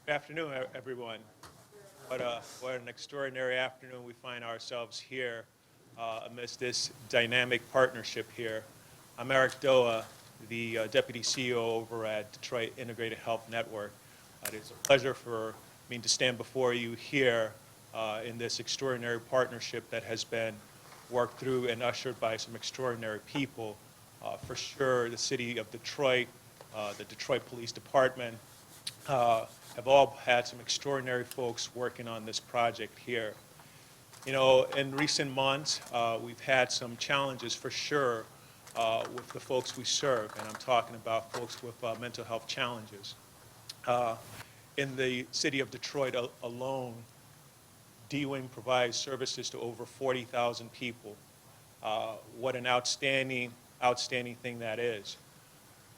Good afternoon, everyone. What an extraordinary afternoon we find ourselves here amidst this dynamic partnership here. I'm Eric Doa, the Deputy CEO over at Detroit Integrated Health Network. It is a pleasure for me to stand before you here in this extraordinary partnership that has been worked through and ushered by some extraordinary people. For sure, the city of Detroit, the Detroit Police Department, have all had some extraordinary folks working on this project here. You know, in recent months, we've had some challenges for sure with the folks we serve, and I'm talking about folks with mental health challenges. In the city of Detroit alone, D-Wing provides services to over 40,000 people. What an outstanding thing that is.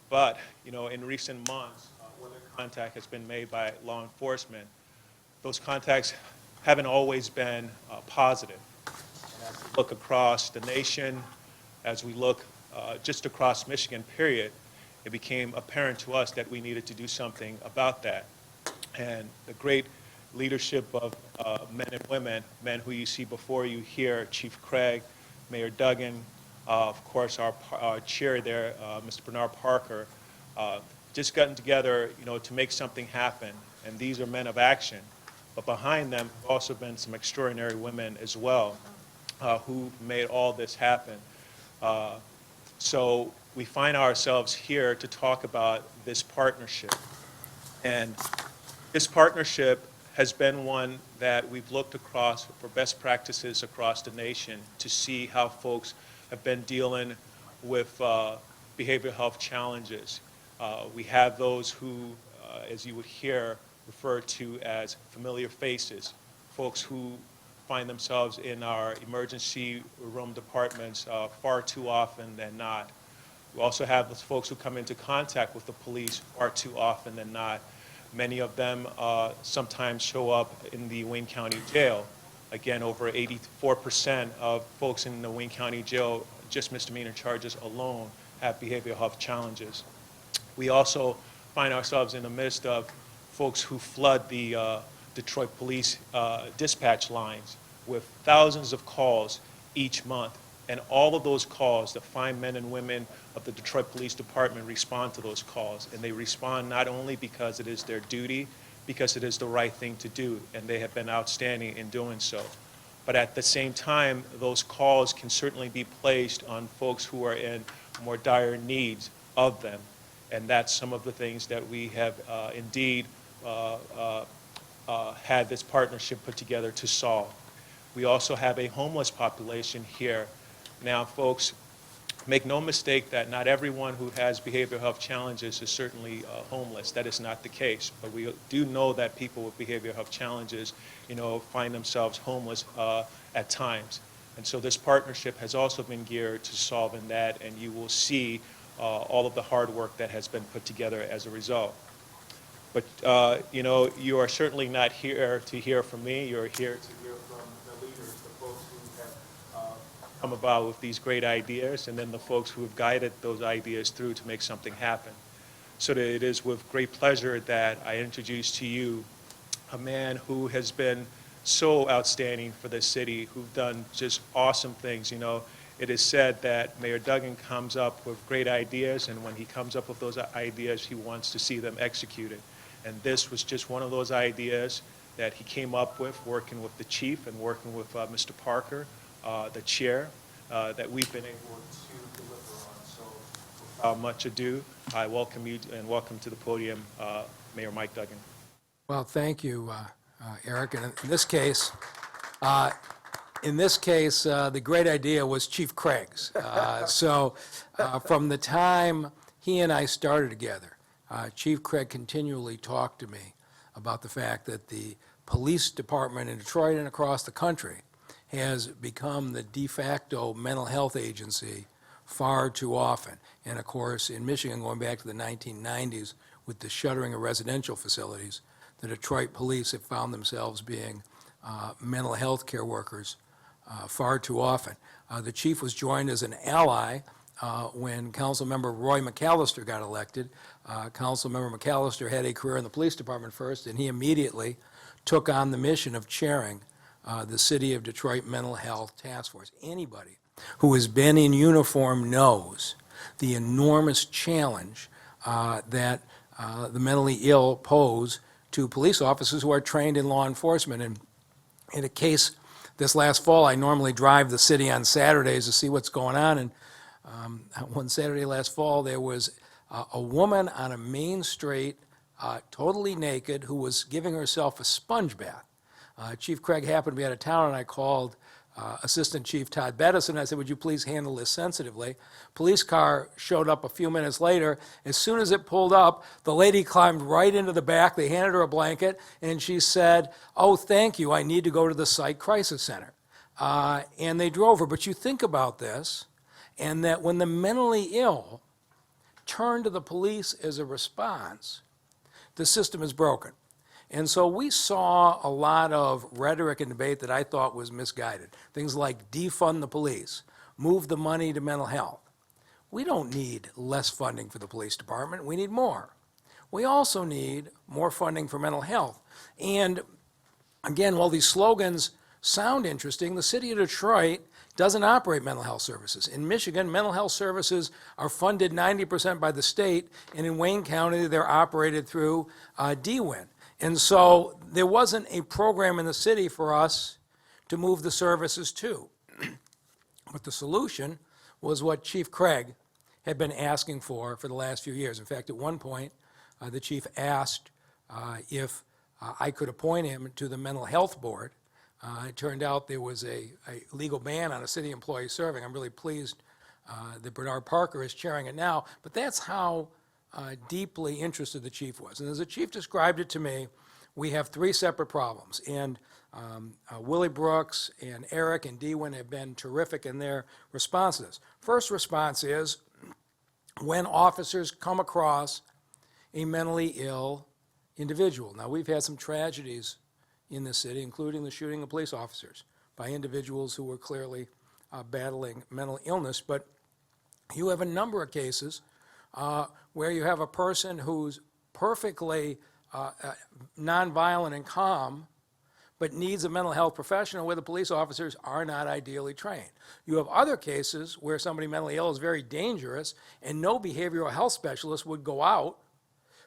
But, you know, in recent months, whether contact has been made by law enforcement, those contacts haven't always been positive. And as we look across the nation, as we look just across Michigan, period, it became apparent to us that we needed to do something about that. And the great leadership of men and women, men who you see before you here, Chief Craig, Mayor Duggan, of course our chair there, Mr. Bernard Parker, just gotten together, you know, to make something happen. And these are men of action. But behind them have also been some extraordinary women as well who made all this happen. So we find ourselves here to talk about this partnership. And this partnership has been one that we've looked across for best practices across the nation to see how folks have been dealing with behavioral health challenges. We have those who, as you would hear, referred to as familiar faces, folks who find themselves in our emergency room departments far too often than not. We also have those folks who come into contact with the police far too often than not. Many of them sometimes show up in the Wayne County Jail. Again, over 84% of folks in the Wayne County Jail, just misdemeanor charges alone, have behavioral health challenges. We also find ourselves in the midst of folks who flood the Detroit police dispatch lines with thousands of calls each month. And all of those calls, the fine men and women of the Detroit Police Department respond to those calls. And they respond not only because it is their duty, because it is the right thing to do, and they have been outstanding in doing so. But at the same time, those calls can certainly be placed on folks who are in more dire needs of them. And that's some of the things that we have indeed had this partnership put together to solve. We also have a homeless population here. Now, folks, make no mistake that not everyone who has behavioral health challenges is certainly homeless. That is not the case. But we do know that people with behavioral health challenges, you know, find themselves homeless at times. And so this partnership has also been geared to solving that, and you will see all of the hard work that has been put together as a result. But, you know, you are certainly not here to hear from me. You're here to hear from the leaders, the folks who have come about with these great ideas, and then the folks who have guided those ideas through to make something happen. So that it is with great pleasure that I introduce to you a man who has been so outstanding for this city, who've done just awesome things. You know, it is said that Mayor Duggan comes up with great ideas, and when he comes up with those ideas, he wants to see them executed. And this was just one of those ideas that he came up with, working with the chief and working with Mr. Parker, the chair, that we've been able to deliver on. So without much ado, I welcome you and welcome to the podium, Mayor Mike Duggan. Well, thank you, Eric. And in this case, the great idea was Chief Craig's. From the time he and I started together, Chief Craig continually talked to me about the fact that the police department in Detroit and across the country has become the de facto mental health agency far too often. And of course, in Michigan, going back to the 1990s, with the shuttering of residential facilities, the Detroit police have found themselves being mental health care workers far too often. The chief was joined as an ally when Councilmember Roy McAllister got elected. Councilmember McAllister had a career in the police department first, and he immediately took on the mission of chairing the City of Detroit Mental Health Task Force. Anybody who has been in uniform knows the enormous challenge that the mentally ill pose to police officers who are trained in law enforcement. And in a case this last fall, I normally drive the city on Saturdays to see what's going on, and one Saturday last fall, there was a woman on a main street, totally naked, who was giving herself a sponge bath. Chief Craig happened to be out of town, and I called Assistant Chief Todd Bettison, and I said, would you please handle this sensitively? Police car showed up a few minutes later. As soon as it pulled up, the lady climbed right into the back. They handed her a blanket, and she said, oh, thank you, I need to go to the Psych Crisis Center. And they drove her. But you think about this, and that when the mentally ill turn to the police as a response, the system is broken. And so we saw a lot of rhetoric and debate that I thought was misguided. Things like defund the police, move the money to mental health. We don't need less funding for the police department. We need more. We also need more funding for mental health. And again, while these slogans sound interesting, the city of Detroit doesn't operate mental health services. In Michigan, mental health services are funded 90% by the state, and in Wayne County, they're operated through DWIN. And so there wasn't a program in the city for us to move the services to. But the solution was what Chief Craig had been asking for the last few years. In fact, at one point, the chief asked if I could appoint him to the mental health board. It turned out there was a legal ban on a city employee serving. I'm really pleased that Bernard Parker is chairing it now, but that's how deeply interested the chief was. And as the chief described it to me, we have three separate problems. And Willie Brooks and Eric and Dewin have been terrific in their responses. First response is when officers come across a mentally ill individual. Now, we've had some tragedies in this city, including the shooting of police officers by individuals who were clearly battling mental illness. But you have a number of cases where you have a person who's perfectly nonviolent and calm, but needs a mental health professional where the police officers are not ideally trained. You have other cases where somebody mentally ill is very dangerous, and no behavioral health specialist would go out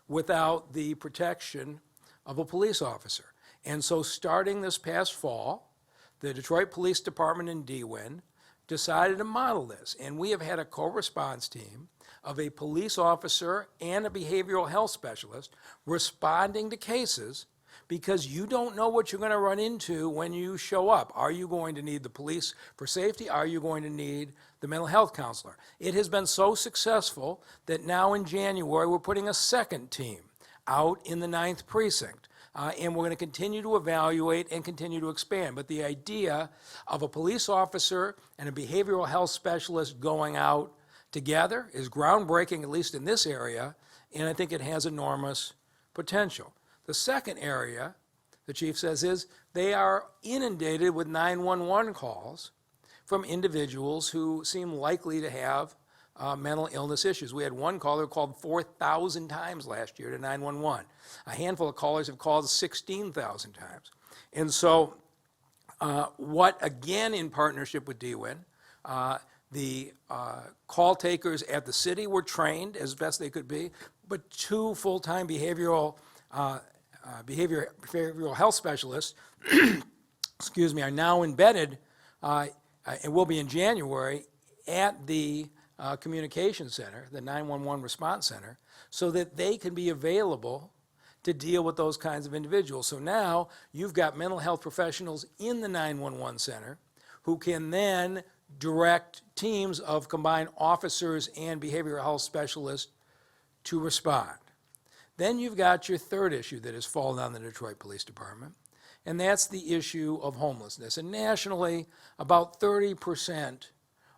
without the protection of a police officer. And so starting this past fall, the Detroit Police Department in DWIN decided to model this. And we have had a co-response team of a police officer and a behavioral health specialist responding to cases because you don't know what you're going to run into when you show up. Are you going to need the police for safety? Are you going to need the mental health counselor? It has been so successful that now in January we're putting a second team out in the 9th precinct. And we're going to continue to evaluate and continue to expand. But the idea of a police officer and a behavioral health specialist going out together is groundbreaking, at least in this area, and I think it has enormous potential. The second area, the chief says, is they are inundated with 911 calls from individuals who seem likely to have mental illness issues. We had one caller who called 4,000 times last year to 911. A handful of callers have called 16,000 times. And so what, again, in partnership with DWIN, the call takers at the city were trained as best they could be, but 2 full-time behavioral health specialists, excuse me, are now embedded, and will be in January, at the communication center, the 911 response center, so that they can be available to deal with those kinds of individuals. So now you've got mental health professionals in the 911 center who can then direct teams of combined officers and behavioral health specialists to respond. Then you've got your third issue that has fallen on the Detroit Police Department, and that's the issue of homelessness. And nationally, about 30%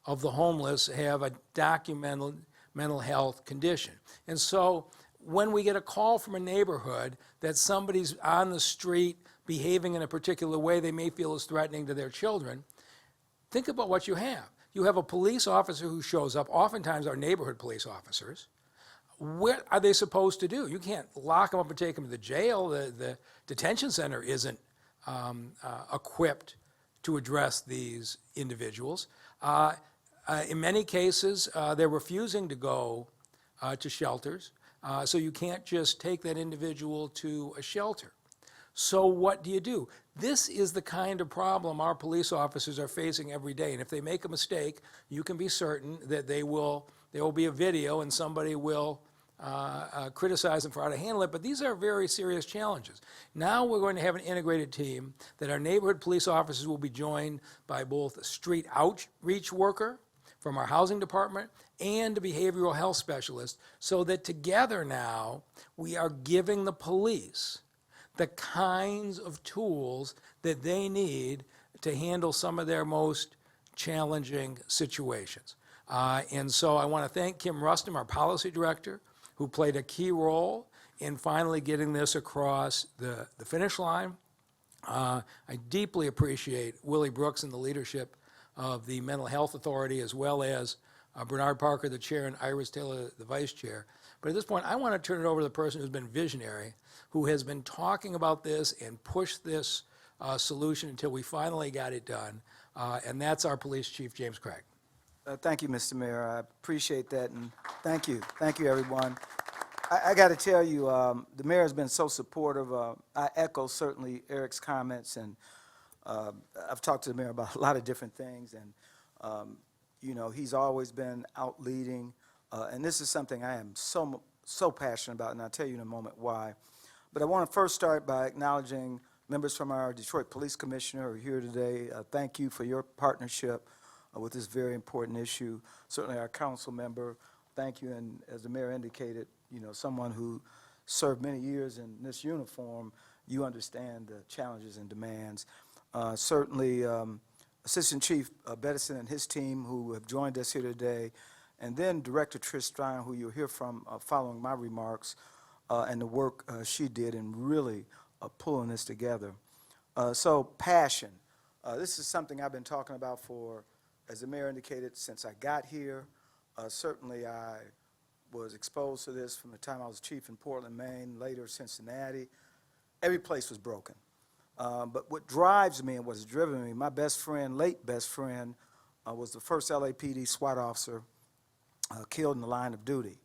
of the homeless have a documented mental health condition. And so when we get a call from a neighborhood that somebody's on the street behaving in a particular way they may feel is threatening to their children, think about what you have. you have a police officer who shows up, oftentimes our neighborhood police officers. What are they supposed to do? You can't lock them up and take them to the jail. The detention center isn't equipped to address these individuals. In many cases, they're refusing to go to shelters, so you can't just take that individual to a shelter. So what do? This is the kind of problem our police officers are facing every day, and if they make a mistake, you can be certain that there will be a video and somebody will criticize them for how to handle it, but these are very serious challenges. Now we're going to have an integrated team that our neighborhood police officers will be joined by both a street outreach worker from our housing department and a behavioral health specialist, so that together now we are giving the police the kinds of tools that they need to handle some of their most challenging situations. And so I want to thank Kim Rustam, our policy director, who played a key role in finally getting this across the finish line. I deeply appreciate Willie Brooks and the leadership of the Mental Health Authority, as well as Bernard Parker, the chair, and Iris Taylor, the vice chair. But at this point, I want to turn it over to the person who's been visionary, who has been talking about this and pushed this solution until we finally got it done, and that's our police chief, James Craig. Thank you, Mr. Mayor. I appreciate that, and thank you. Thank you, everyone. I got to tell you, the mayor has been so supportive. I echo certainly Eric's comments, and I've talked to the mayor about a lot of different things, and you know, he's always been out leading, and this is something I am so passionate about, and I'll tell you in a moment why. But I want to first start by acknowledging members from our Detroit Police Commissioner who are here today. Thank you for your partnership with this very important issue. Certainly our council member, thank you, and as the mayor indicated, you know, someone who served many years in this uniform, you understand the challenges and demands. Certainly Assistant Chief Bettison and his team who have joined us here today, and then Director Trish Stein, who you'll hear from following my remarks, and the work she did in really pulling this together. So passion. This is something I've been talking about for, as the mayor indicated, since I got here. Certainly I was exposed to this from the time I was chief in Portland, Maine, later Cincinnati. Every place was broken. But what drives me and what's driven me, my best friend, late best friend, was the first LAPD SWAT officer killed in the line of duty.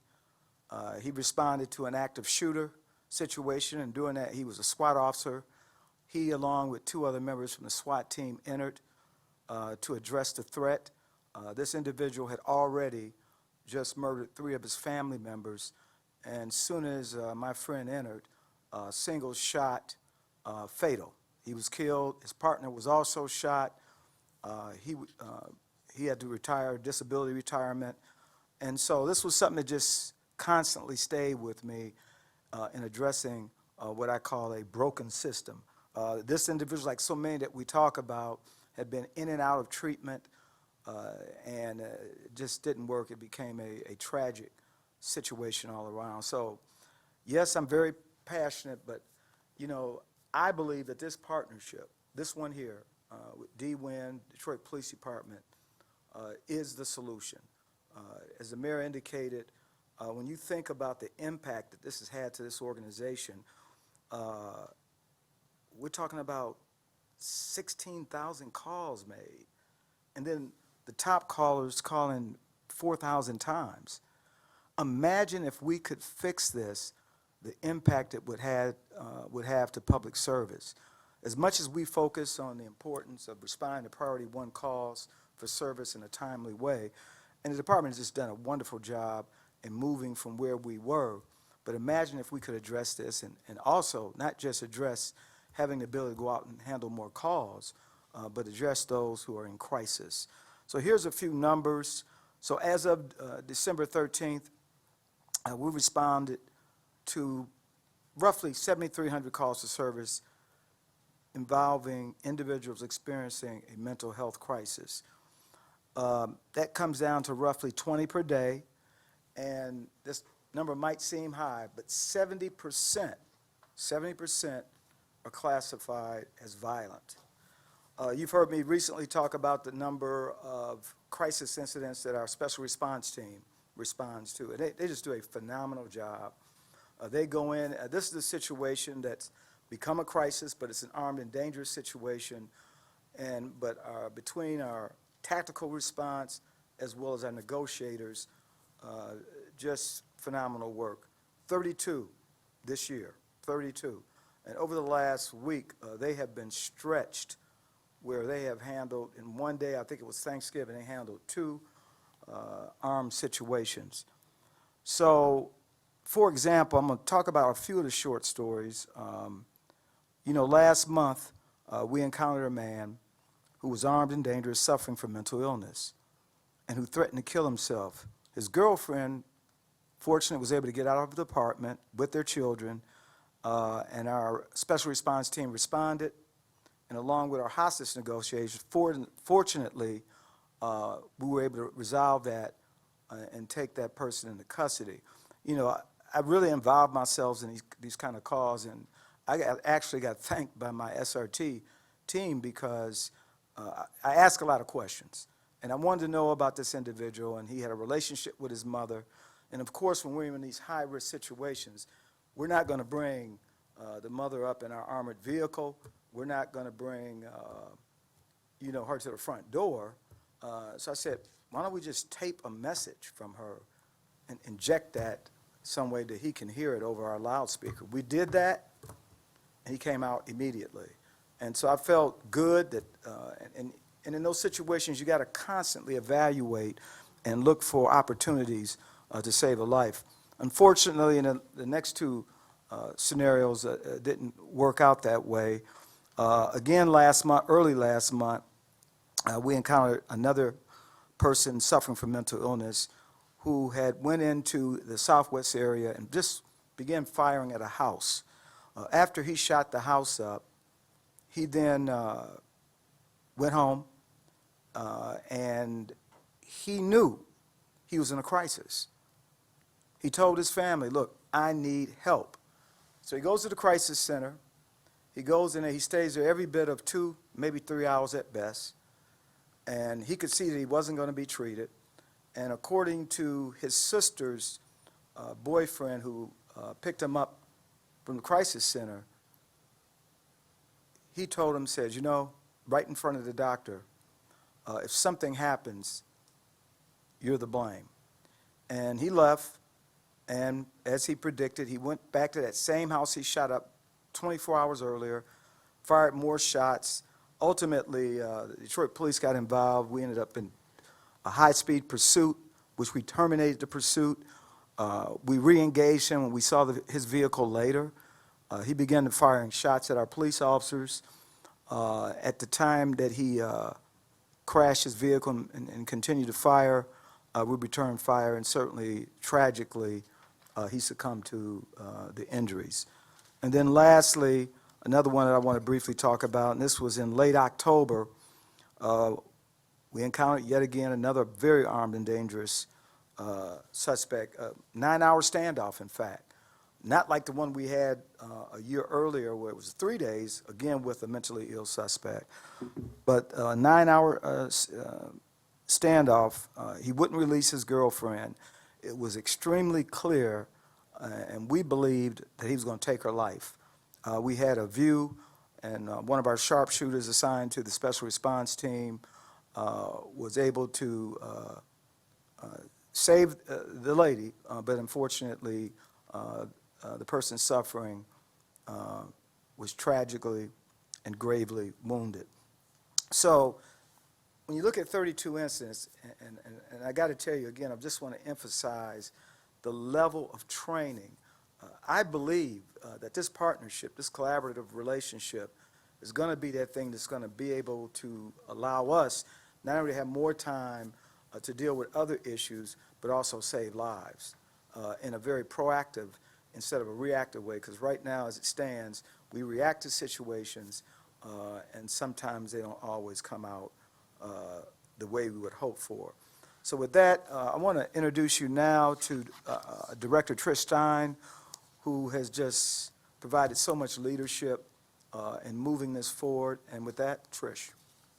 He responded to an active shooter situation, and doing that, he was a SWAT officer. He, along with two other members from the SWAT team, entered to address the threat. This individual had already just murdered 3 of his family members, and as soon as my friend entered, single shot, fatal. He was killed. His partner was also shot. He had to retire, disability retirement, and so this was something that just constantly stayed with me in addressing what I call a broken system. This individual, like so many that we talk about, had been in and out of treatment, and it just didn't work. It became a tragic situation all around. So, yes, I'm very passionate, but, you know, I believe that this partnership, this one here, with DWIN, Detroit Police Department, is the solution. As the mayor indicated, when you think about the impact that this has had to this organization, we're talking about 16,000 calls made, and then the top callers calling 4,000 times. Imagine if we could fix this, the impact it would have to public service. As much as we focus on the importance of responding to priority 1 calls for service in a timely way, and the department has just done a wonderful job in moving from where we were, but imagine if we could address this and also not just address having the ability to go out and handle more calls, but address those who are in crisis. So here's a few numbers. So as of December 13th, we responded to roughly 7,300 calls to service involving individuals experiencing a mental health crisis. That comes down to roughly 20 per day, and this number might seem high, but 70% are classified as violent. You've heard me recently talk about the number of crisis incidents that our special response team responds to. And they just do a phenomenal job. They go in, this is a situation that's become a crisis, but it's an armed and dangerous situation. But between our tactical response as well as our negotiators, just phenomenal work. 32 this year, 32. And over the last week, they have been stretched where they have handled, in one day, I think it was Thanksgiving, they handled 2 armed situations. So, for example, I'm going to talk about a few of the short stories. Last month, we encountered a man who was armed and dangerous, suffering from mental illness, and who threatened to kill himself. His girlfriend, fortunately, was able to get out of the apartment with their children, and our special response team responded, and along with our hostage negotiations, fortunately, we were able to resolve that and take that person into custody. I really involved myself in these kind of calls, and I actually got thanked by my SRT team because I ask a lot of questions. And I wanted to know about this individual, and he had a relationship with his mother. And of course, when we're in these high-risk situations, we're not going to bring the mother up in our armored vehicle. We're not going to bring, her to the front door. So I said, why don't we just tape a message from her and inject that some way that he can hear it over our loudspeaker. We did that, and he came out immediately. And so I felt good that, and in those situations, you got to constantly evaluate and look for opportunities to save a life. Unfortunately, in the next 2 scenarios didn't work out that way. Again, early last month, we encountered another person suffering from mental illness who had went into the southwest area and just began firing at a house. After he shot the house up, he then went home, and he knew he was in a crisis. He told his family, look, I need help. So he goes to the crisis center. He goes in there. He stays there every bit of 2, maybe 3 hours at best. And he could see that he wasn't going to be treated. And according to his sister's boyfriend who picked him up from the crisis center, he told him, says, right in front of the doctor, if something happens, you're the blame. And he left, and as he predicted, he went back to that same house he shot up 24 hours earlier, fired more shots. Ultimately, the Detroit police got involved. We ended up in a high-speed pursuit, which we terminated the pursuit. We re-engaged him when we saw his vehicle later. He began firing shots at our police officers. At the time that he crashed his vehicle and continued to fire, we returned fire, and certainly, tragically, he succumbed to the injuries. And then lastly, another one that I want to briefly talk about, and this was in late October, we encountered yet again another very armed and dangerous suspect, 9-hour standoff, in fact. Not like the one we had a year earlier where it was 3 days, again with a mentally ill suspect. But a 9-hour standoff, he wouldn't release his girlfriend. It was extremely clear, and we believed that he was going to take her life. We had a view, and one of our sharpshooters assigned to the special response team was able to save the lady, but unfortunately, the person suffering was tragically and gravely wounded. So when you look at 32 incidents, and I got to tell you again, I just want to emphasize the level of training. I believe that this partnership, this collaborative relationship, is going to be that thing that's going to be able to allow us not only to have more time to deal with other issues, but also save lives in a very proactive instead of a reactive way, because right now, as it stands, we react to situations, and sometimes they don't always come out the way we would hope for. So with that, I want to introduce you now to Director Trish Stein, who has just provided so much leadership in moving this forward. And with that, Trish.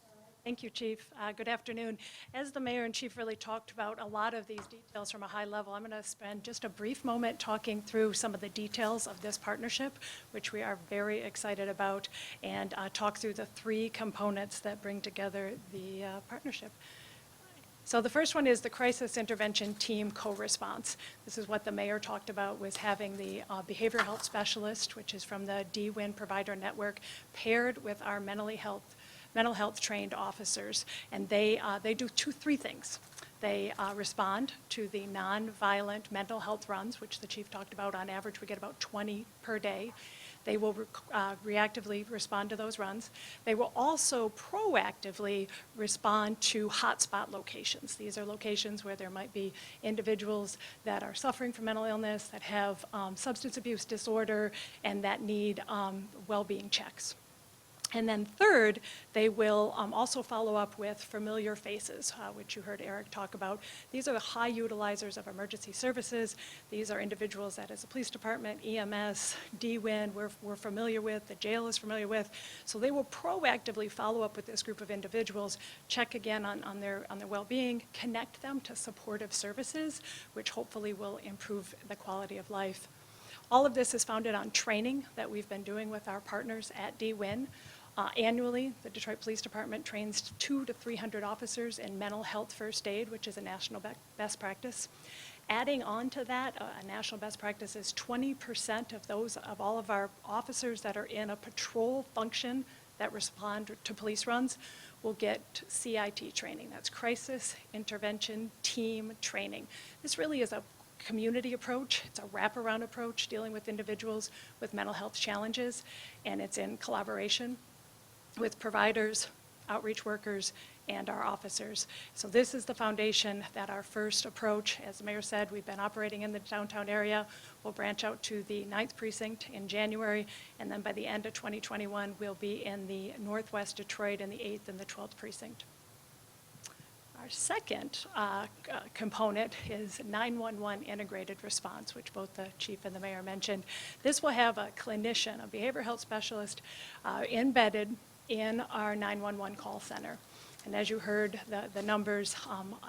All right, Thank you, Chief. Good afternoon. As the mayor and chief really talked about a lot of these details from a high level, I'm going to spend just a brief moment talking through some of the details of this partnership, which we are very excited about, and talk through the three components that bring together the partnership. So the first one is the crisis intervention team co-response. This is what the mayor talked about, was having the behavioral health specialist, which is from the DWIN provider network, paired with our mental health trained officers. And they do three things. They respond to the nonviolent mental health runs, which the chief talked about. On average, we get about 20 per day. They will reactively respond to those runs. They will also proactively respond to hotspot locations. These are locations where there might be individuals that are suffering from mental illness, that have substance abuse disorder, and that need well-being checks. And then third, they will also follow up with familiar faces, which you heard Eric talk about. These are the high utilizers of emergency services. These are individuals that as a police department, EMS, DWIN, we're familiar with, the jail is familiar with. So they will proactively follow up with this group of individuals, check again on their well-being, connect them to supportive services, which hopefully will improve the quality of life. All of this is founded on training that we've been doing with our partners at DWIN. Annually, the Detroit Police Department trains 200 to 300 officers in mental health first aid, which is a national best practice. Adding on to that, a national best practice is 20% of all of our officers that are in a patrol function that respond to police runs will get CIT training. That's Crisis Intervention Team Training. This really is a community approach. It's a wraparound approach dealing with individuals with mental health challenges, and it's in collaboration with providers, outreach workers, and our officers. So this is the foundation that our first approach, as the mayor said, we've been operating in the downtown area. We'll branch out to the 9th precinct in January, and then by the end of 2021, we'll be in the Northwest Detroit in the 8th and the 12th precinct. Our second component is 911 integrated response, which both the chief and the mayor mentioned. This will have a clinician, a behavioral health specialist, embedded in our 911 call center. And as you heard the numbers,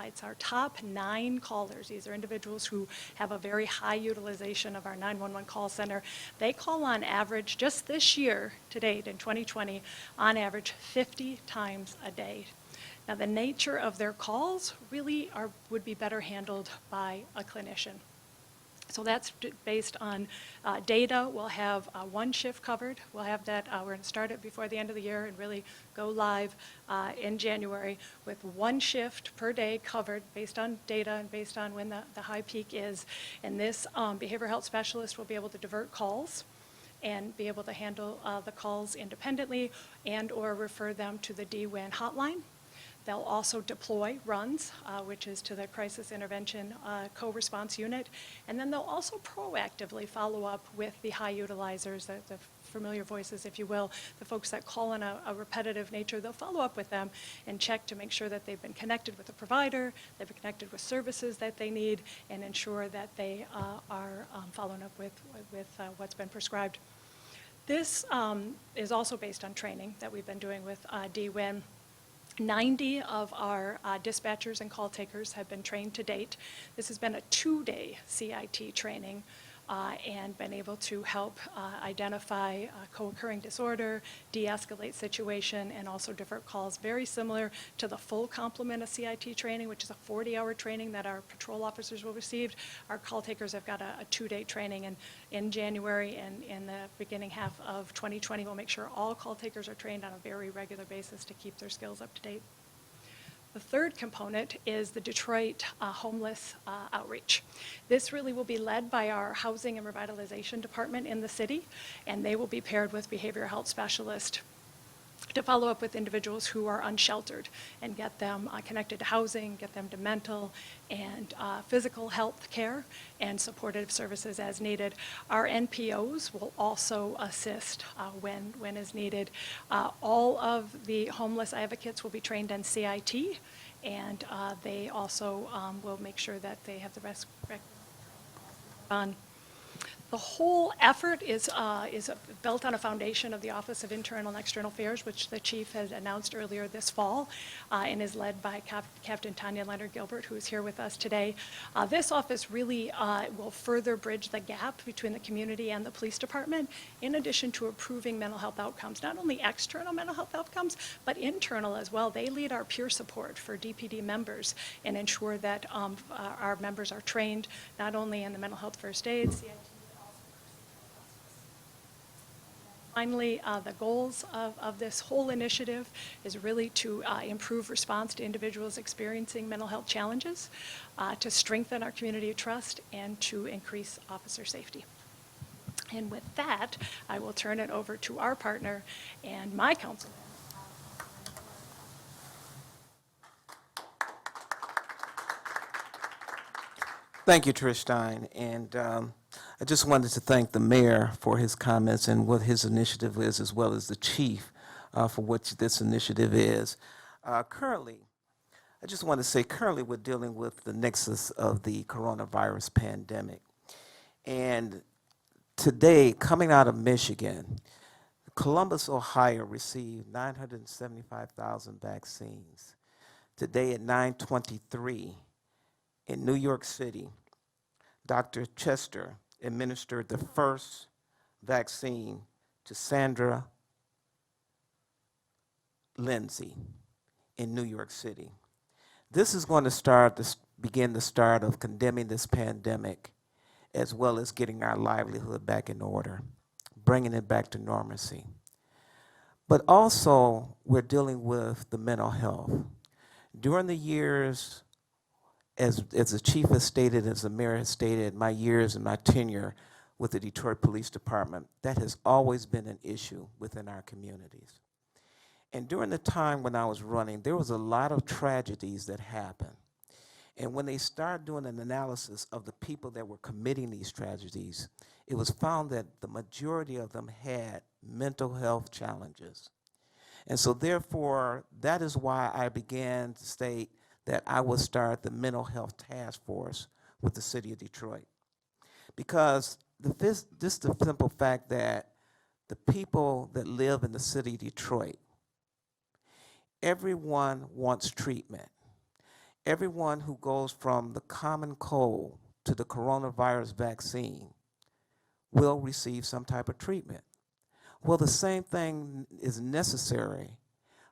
it's our top 9 callers. These are individuals who have a very high utilization of our 911 call center. They call on average, just this year to date in 2020, on average 50 times a day. Now, the nature of their calls really would be better handled by a clinician. So that's based on data. We'll have one shift covered. We'll have that, we're going to start it before the end of the year and really go live in January with one shift per day covered based on data and based on when the high peak is. And this behavioral health specialist will be able to divert calls and be able to handle the calls independently and or refer them to the DWIN hotline. They'll also deploy runs, which is to the crisis intervention co-response unit. And then they'll also proactively follow up with the high utilizers, the familiar voices, if you will, the folks that call in a repetitive nature. They'll follow up with them and check to make sure that they've been connected with a provider, they've been connected with services that they need, and ensure that they are following up with what's been prescribed. This is also based on training that we've been doing with DWIN. 90 of our dispatchers and call takers have been trained to date. This has been a 2-day CIT training and been able to help identify co-occurring disorder, de-escalate situation, and also divert calls. Very similar to the full complement of CIT training, which is a 40-hour training that our patrol officers will receive. Our call takers have got a 2-day training, and in January and in the beginning half of 2020, we'll make sure all call takers are trained on a very regular basis to keep their skills up to date. The third component is the Detroit homeless outreach. This really will be led by our Housing and Revitalization Department in the city, and they will be paired with behavioral health specialists to follow up with individuals who are unsheltered and get them connected to housing, get them to mental and physical health care and supportive services as needed. Our NPOs will also assist when is needed. All of the homeless advocates will be trained in CIT, and they also will make sure that they have the rest on. The whole effort is built on a foundation of the Office of Internal and External Affairs, which the chief has announced earlier this fall, and is led by Captain Tanya Leonard Gilbert, who is here with us today. This office really will further bridge the gap between the community and the police department, in addition to improving mental health outcomes, not only external mental health outcomes, but internal as well. They lead our peer support for DPD members and ensure that our members are trained not only in the mental health first aid, CIT, finally, the goals of this whole initiative is really to improve response to individuals experiencing mental health challenges, to strengthen our community trust, and to increase officer safety. And with that, I will turn it over to our partner and my councilman. Thank you, Trish Stein. And I just wanted to thank the mayor for his comments and what his initiative is, as well as the chief for what this initiative is. Currently, I just want to say currently we're dealing with the nexus of the coronavirus pandemic. And today, coming out of Michigan, Columbus, Ohio received 975,000 vaccines. Today at 9:23 in New York City, Dr. Chester administered the first vaccine to Sandra Lindsay in New York City. This is going to begin the start of condemning this pandemic, as well as getting our livelihood back in order, bringing it back to normalcy. But also, we're dealing with the mental health. During the years, as the chief has stated, as the mayor has stated, my years and my tenure with the Detroit Police Department, that has always been an issue within our communities. And during the time when I was running, there was a lot of tragedies that happened. And when they started doing an analysis of the people that were committing these tragedies, it was found that the majority of them had mental health challenges. And so therefore, that is why I began to state that I would start the mental health task force with the city of Detroit. Because just the simple fact that the people that live in the city of Detroit, everyone wants treatment. Everyone who goes from the common cold to the coronavirus vaccine will receive some type of treatment. Well, the same thing is necessary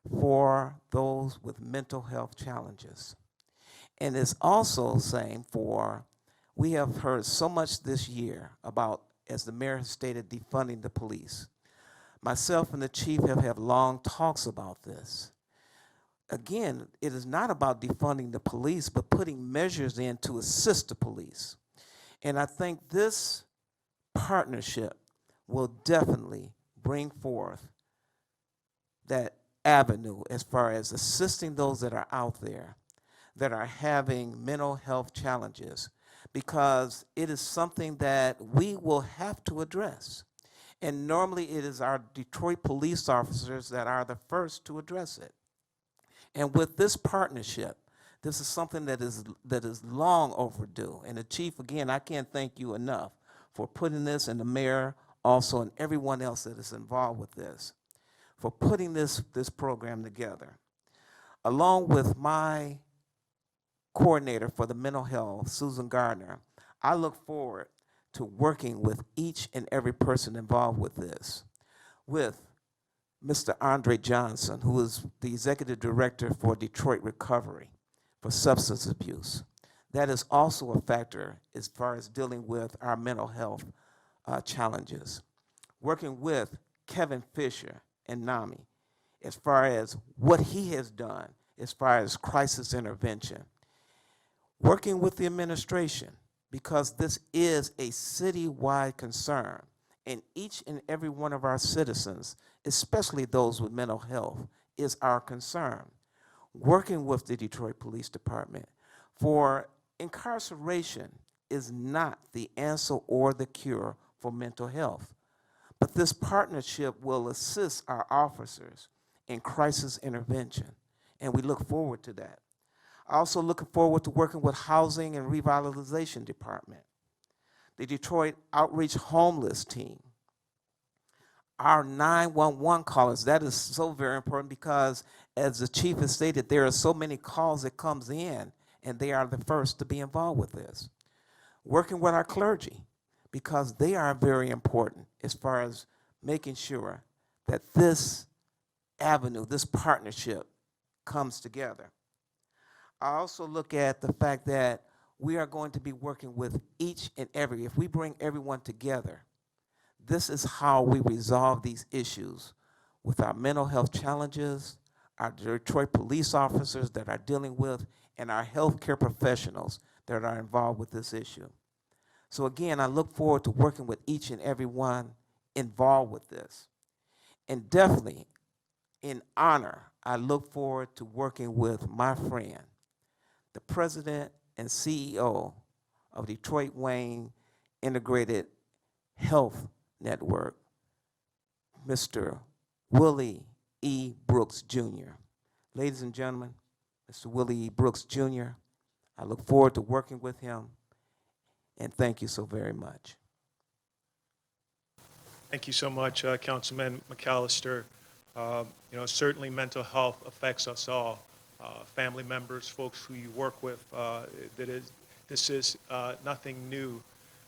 for those with mental health challenges. And it's also the same for, we have heard so much this year about, as the mayor has stated, defunding the police. Myself and the chief have had long talks about this. Again, it is not about defunding the police, but putting measures in to assist the police. And I think this partnership will definitely bring forth that avenue as far as assisting those that are out there that are having mental health challenges, because it is something that we will have to address. And normally it is our Detroit police officers that are the first to address it. And with this partnership, this is something that is long overdue. And the chief, again, I can't thank you enough for putting this, and the mayor also, and everyone else that is involved with this, for putting this program together. Along with my coordinator for the mental health, Susan Gardner, I look forward to working with each and every person involved with this, with Mr. Andre Johnson, who is the executive director for Detroit Recovery for substance abuse. That is also a factor as far as dealing with our mental health challenges. Working with Kevin Fisher and NAMI as far as what he has done as far as crisis intervention. Working with the administration, because this is a citywide concern, and each and every one of our citizens, especially those with mental health, is our concern. Working with the Detroit Police Department, for incarceration is not the answer or the cure for mental health. But this partnership will assist our officers in crisis intervention, and we look forward to that. I also look forward to working with Housing and Revitalization Department, the Detroit Outreach Homeless Team, our 911 callers. That is so very important because, as the chief has stated, there are so many calls that comes in, and they are the first to be involved with this. Working with our clergy, because they are very important as far as making sure that this avenue, this partnership comes together. I also look at the fact that we are going to be working with each and every, if we bring everyone together, this is how we resolve these issues with our mental health challenges, our Detroit police officers that are dealing with, and our healthcare professionals that are involved with this issue. So again, I look forward to working with each and every one involved with this. And definitely, in honor, I look forward to working with my friend, the president and CEO of Detroit Wayne Integrated Health Network, Mr. Willie E. Brooks, Jr. Ladies and gentlemen, Mr. Willie E. Brooks, Jr., I look forward to working with him, and thank you so very much. Thank you so much, Councilman McAllister. Certainly mental health affects us all, family members, folks who you work with. This is nothing new.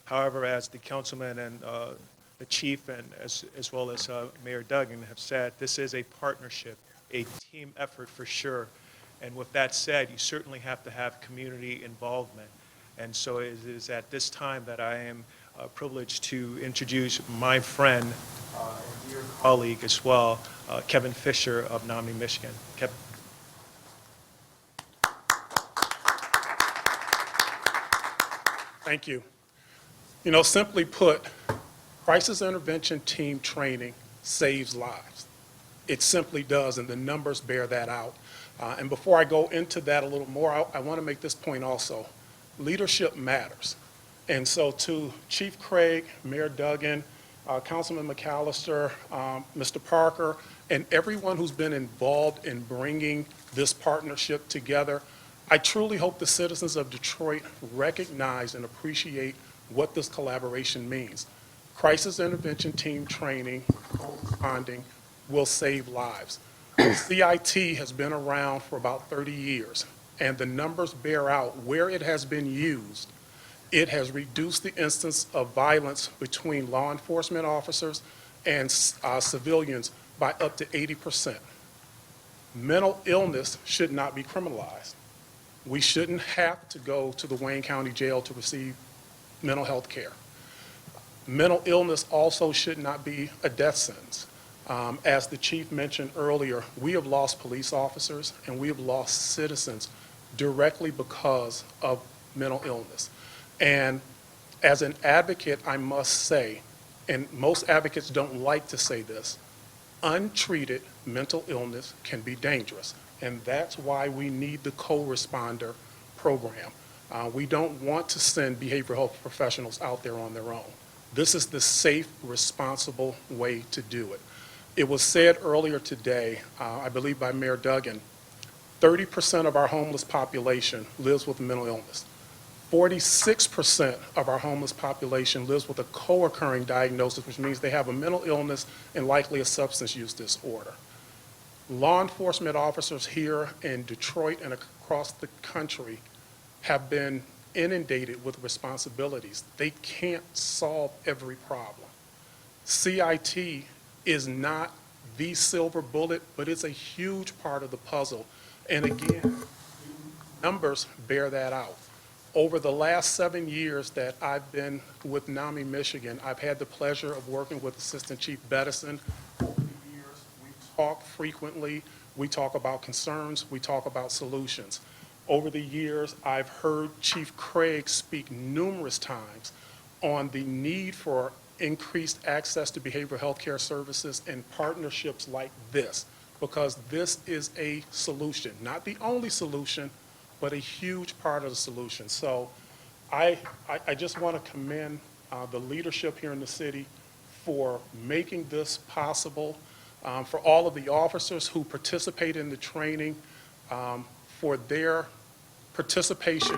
However, as the councilman and the chief and as well as Mayor Duggan have said, this is a partnership, a team effort for sure. And with that said, you certainly have to have community involvement. And so it is at this time that I am privileged to introduce my friend and dear colleague as well, Kevin Fisher of Menominee, Michigan. Kevin. Thank you. Simply put, crisis intervention team training saves lives. It simply does, and the numbers bear that out. And before I go into that a little more, I want to make this point also. Leadership matters. And so to Chief Craig, Mayor Duggan, Councilman McAllister, Mr. Parker, and everyone who's been involved in bringing this partnership together, I truly hope the citizens of Detroit recognize and appreciate what this collaboration means. Crisis intervention team training, co-responding, will save lives. CIT has been around for about 30 years, and the numbers bear out where it has been used. It has reduced the instance of violence between law enforcement officers and civilians by up to 80%. Mental illness should not be criminalized. We shouldn't have to go to the Wayne County Jail to receive mental health care. Mental illness also should not be a death sentence. As the chief mentioned earlier, we have lost police officers and we have lost citizens directly because of mental illness. And as an advocate, I must say, and most advocates don't like to say this, untreated mental illness can be dangerous. And that's why we need the co-responder program. We don't want to send behavioral health professionals out there on their own. This is the safe, responsible way to do it. It was said earlier today, I believe by Mayor Duggan, 30% of our homeless population lives with mental illness. 46% of our homeless population lives with a co-occurring diagnosis, which means they have a mental illness and likely a substance use disorder. Law enforcement officers here in Detroit and across the country have been inundated with responsibilities. They can't solve every problem. CIT is not the silver bullet, but it's a huge part of the puzzle. And again, numbers bear that out. Over the last 7 years that I've been with Menominee, Michigan, I've had the pleasure of working with Assistant Chief Bettison. Over the years, we talk frequently. We talk about concerns. We talk about solutions. Over the years, I've heard Chief Craig speak numerous times on the need for increased access to behavioral health care services and partnerships like this, because this is a solution, not the only solution, but a huge part of the solution. So I just want to commend the leadership here in the city for making this possible, for all of the officers who participate in the training, for their participation,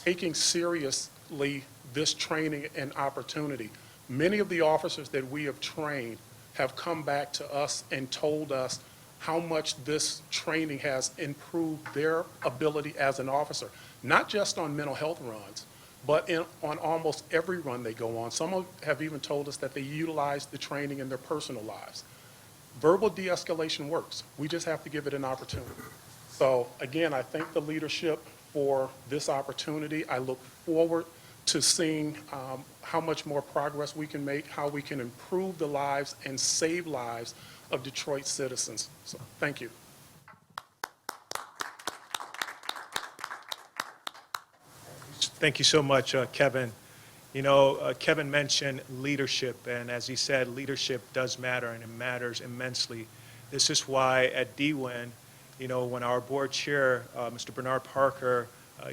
taking seriously this training and opportunity. Many of the officers that we have trained have come back to us and told us how much this training has improved their ability as an officer, not just on mental health runs, but on almost every run they go on. Some have even told us that they utilize the training in their personal lives. Verbal de-escalation works. We just have to give it an opportunity. So again, I thank the leadership for this opportunity. I look forward to seeing how much more progress we can make, how we can improve the lives and save lives of Detroit citizens. So thank you. Thank you so much, Kevin. You know, Kevin mentioned leadership, and as he said, leadership does matter, and it matters immensely. This is why at DWIN, you know, when our board chair, Mr. Bernard Parker,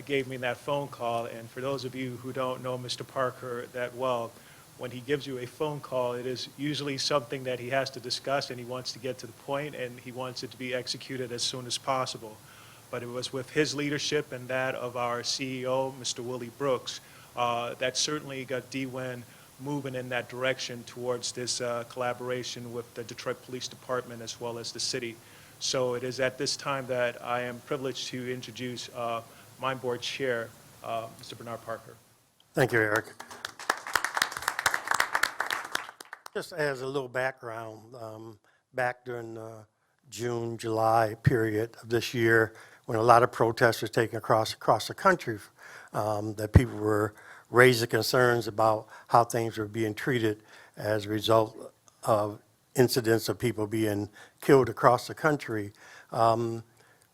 gave me that phone call, and for those of you who don't know Mr. Parker that well, when he gives you a phone call, it is usually something that he has to discuss, and he wants to get to the point, and he wants it to be executed as soon as possible. But it was with his leadership and that of our CEO, Mr. Willie Brooks, that certainly got DWIN moving in that direction towards this collaboration with the Detroit Police Department as well as the city. So it is at this time that I am privileged to introduce my board chair, Mr. Bernard Parker. Thank you, Eric. Just as a little background, back during the June, July period of this year, when a lot of protests were taking across the country, that people were raising concerns about how things were being treated as a result of incidents of people being killed across the country. You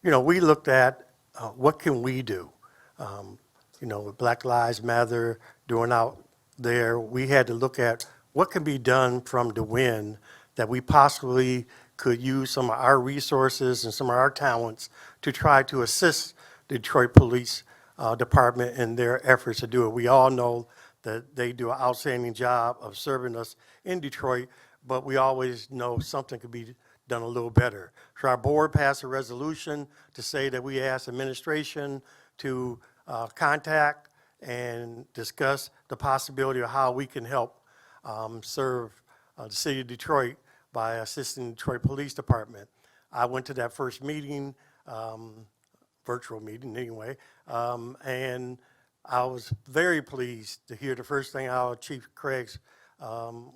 know, we looked at what can we do? You know, with Black Lives Matter doing out there, we had to look at what can be done from the win that we possibly could use some of our resources and some of our talents to try to assist the Detroit Police Department in their efforts to do it. We all know that they do an outstanding job of serving us in Detroit, but we always know something could be done a little better. So our board passed a resolution to say that we ask administration to contact and discuss the possibility of how we can help serve the city of Detroit by assisting the Detroit Police Department. I went to that first meeting, virtual meeting anyway, and I was very pleased to hear the first thing out of Chief Craig's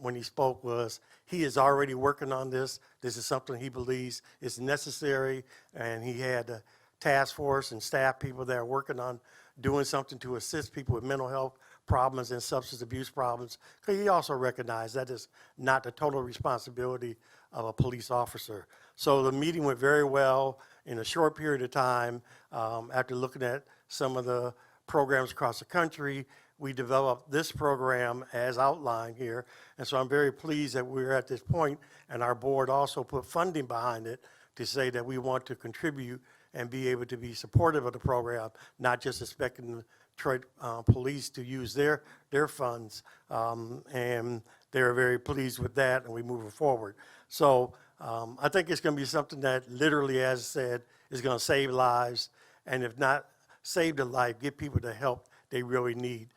when he spoke was he is already working on this. This is something he believes is necessary, and he had a task force and staff people that are working on doing something to assist people with mental health problems and substance abuse problems. Because he also recognized that is not the total responsibility of a police officer. So the meeting went very well in a short period of time. After looking at some of the programs across the country, we developed this program as outlined here. And so I'm very pleased that we're at this point, and our board also put funding behind it to say that we want to contribute and be able to be supportive of the program, not just expecting the Detroit police to use their funds. And they're very pleased with that, and we're moving forward. So I think it's going to be something that literally, as I said, is going to save lives, and if not save the life, give people the help they really need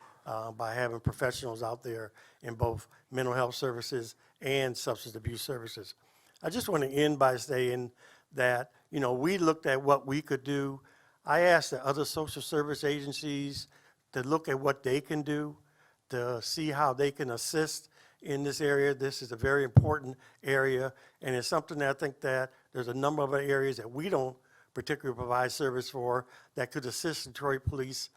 by having professionals out there in both mental health services and substance abuse services. I just want to end by saying that, you know, we looked at what we could do. I asked the other social service agencies to look at what they can do to see how they can assist in this area. This is a very important area, and it's something that I think that there's a number of areas that we don't particularly provide service for that could assist the Detroit Police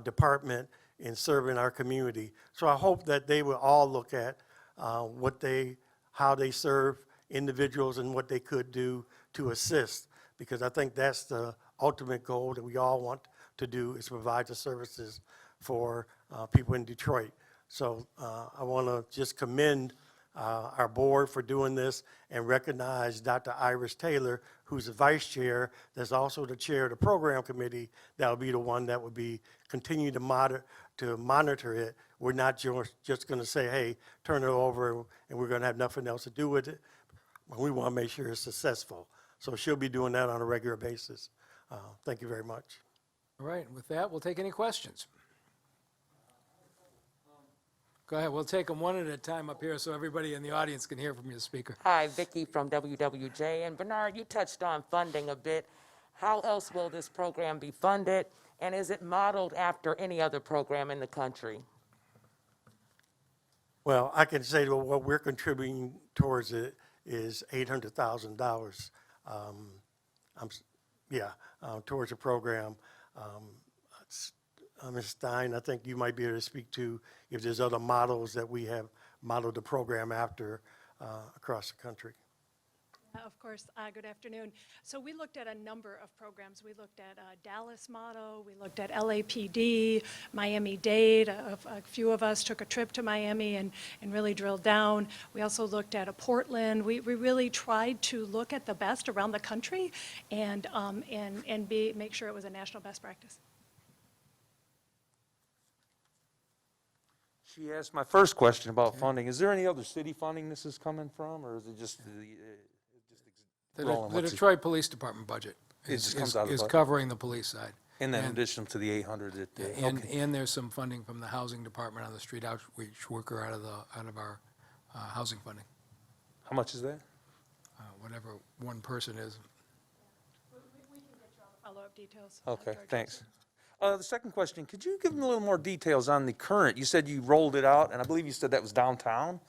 Department in serving our community. So I hope that they will all look at how they serve individuals and what they could do to assist, because I think that's the ultimate goal that we all want to do, is provide the services for people in Detroit. So I want to just commend our board for doing this and recognize Dr. Iris Taylor, who's the vice chair, that's also the chair of the program committee. That'll be the one that would be continue to monitor it. We're not just going to say, hey, turn it over, and we're going to have nothing else to do with it. We want to make sure it's successful. So she'll be doing that on a regular basis. Thank you very much. All right, with that, we'll take any questions. Go ahead, we'll take them one at a time up here so everybody in the audience can hear from your speaker. Hi, Vicki from WWJ. And Bernard, you touched on funding a bit. How else will this program be funded? And is it modeled after any other program in the country? Well, I can say that what we're contributing towards it is $800,000. Towards the program. Ms. Stein, I think you might be able to speak to if there's other models that we have modeled the program after across the country. Of course. Good afternoon. So we looked at a number of programs. We looked at Dallas model, we looked at LAPD, Miami-Dade. A few of us took a trip to Miami and really drilled down. We also looked at a Portland. We really tried to look at the best around the country and make sure it was a national best practice. She asked my first question about funding. Is there any other city funding this is coming from, or is it just rolling? The Detroit Police Department budget It just comes out of the is budget. covering the police side. in addition to the 800 that, And there's some funding from the Housing Department on the street outreach worker out of our housing funding, how much is that? whatever one person is. We can get you all the follow-up details. Okay, George. thanks. The second question, could you give me a little more details on the current? You said you rolled it out, and I believe you said that was downtown.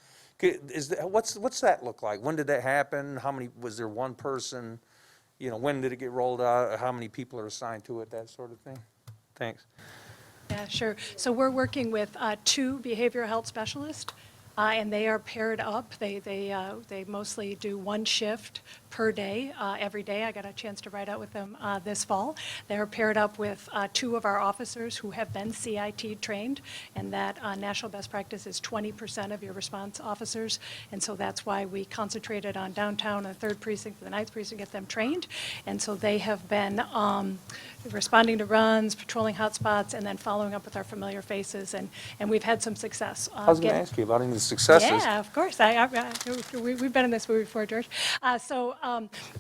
What's that look like? When did that happen? How many, was there one person? You know, when did it get rolled out? How many people are assigned to it, that sort of thing? Thanks. Yeah, sure. So we're working with 2 behavioral health specialists, and they are paired up. They mostly do 1 shift per day, every day. I got a chance to ride out with them this fall. They're paired up with 2 of our officers who have been CIT trained, and that national best practice is 20% of your response officers. And so that's why we concentrated on downtown, the 3rd precinct, the 9th precinct, get them trained. And so they have been responding to runs, patrolling hotspots, and then following up with our familiar faces. And we've had some success. I was going to ask you about any of the successes. Yeah, of course. We've been in this movie before, George.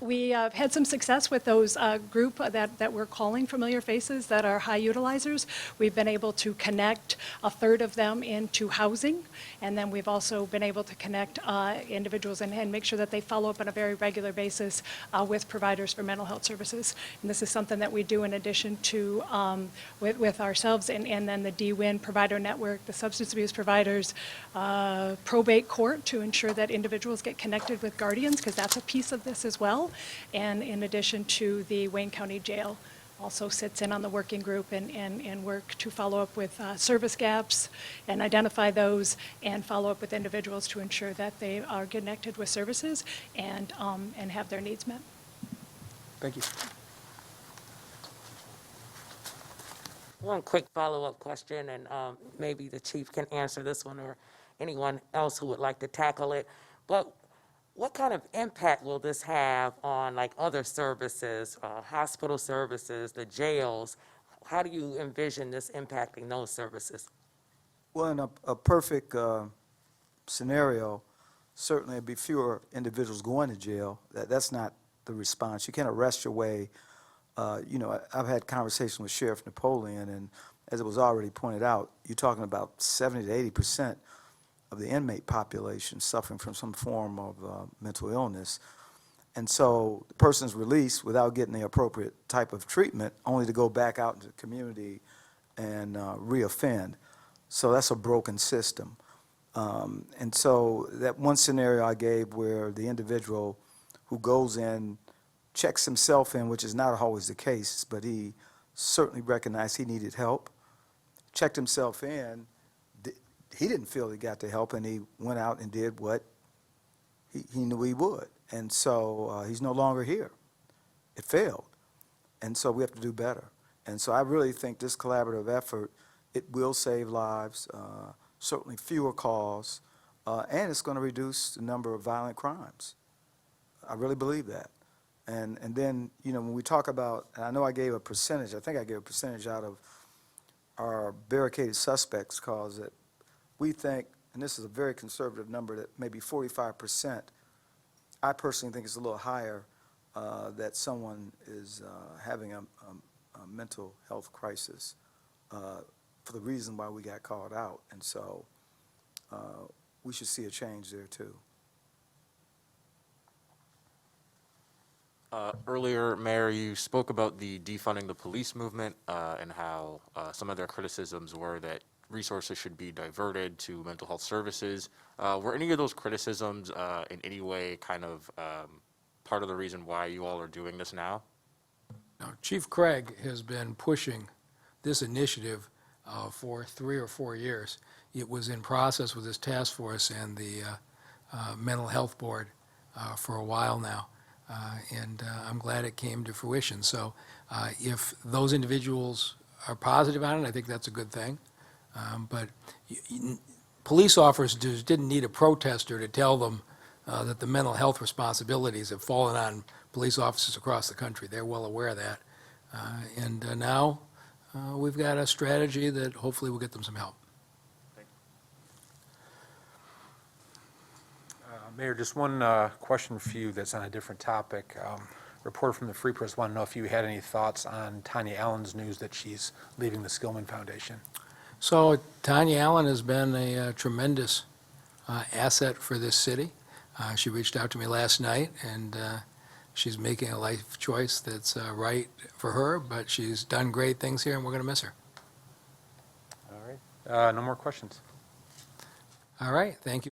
We had some success with those group that we're calling familiar faces that are high utilizers. We've been able to connect a 1/3 of them into housing, and then we've also been able to connect individuals and make sure that they follow up on a very regular basis with providers for mental health services. And this is something that we do in addition to with ourselves and then the DWIN provider network, the substance abuse providers, probate court to ensure that individuals get connected with guardians, because that's a piece of this as well. And in addition to the Wayne County Jail also sits in on the working group and work to follow up with service gaps and identify those and follow up with individuals to ensure that they are connected with services and have their needs met. Thank you. One quick follow-up question, and maybe the chief can answer this one or anyone else who would like to tackle it. But what kind of impact will this have on like other services, hospital services, the jails? How do you envision this impacting those services? Well, in a perfect scenario, certainly it'd be fewer individuals going to jail. That's not the response. You can't arrest your way. I've had conversations with Sheriff Napoleon, and as it was already pointed out, you're talking about 70 to 80% of the inmate population suffering from some form of mental illness. And so the person's released without getting the appropriate type of treatment, only to go back out into the community and reoffend. So that's a broken system. And so that one scenario I gave where the individual who goes in, checks himself in, which is not always the case, but he certainly recognized he needed help, checked himself in, he didn't feel he got the help, and he went out and did what he knew he would. And so he's no longer here. It failed. And so we have to do better. And so I really think this collaborative effort, it will save lives, certainly fewer calls, and it's going to reduce the number of violent crimes. I really believe that. And then, when we talk about, and I know I gave a percentage, I think I gave a percentage out of our barricaded suspects calls that we think, and this is a very conservative number, that maybe 45%, I personally think it's a little higher, that someone is having a mental health crisis for the reason why we got called out. And so we should see a change there, too. Earlier, Mayor, you spoke about the defunding the police movement and how some of their criticisms were that resources should be diverted to mental health services. Were any of those criticisms in any way kind of part of the reason why you all are doing this now? Now, Chief Craig has been pushing this initiative for 3 or 4 years. It was in process with his task force and the Mental Health Board for a while now, and I'm glad it came to fruition. So if those individuals are positive on it, I think that's a good thing. But police officers didn't need a protester to tell them that the mental health responsibilities have fallen on police officers across the country. They're well aware of that. And now we've got a strategy that hopefully will get them some help. Mayor, just one question for you that's on a different topic. Reporter from the Free Press wanted to know if you had any thoughts on Tanya Allen's news that she's leaving the Skillman Foundation. So Tanya Allen has been a tremendous asset for this city. She reached out to me last night, and she's making a life choice that's right for her, but she's done great things here, and we're going to miss her. All right. No more questions. All right, thank you.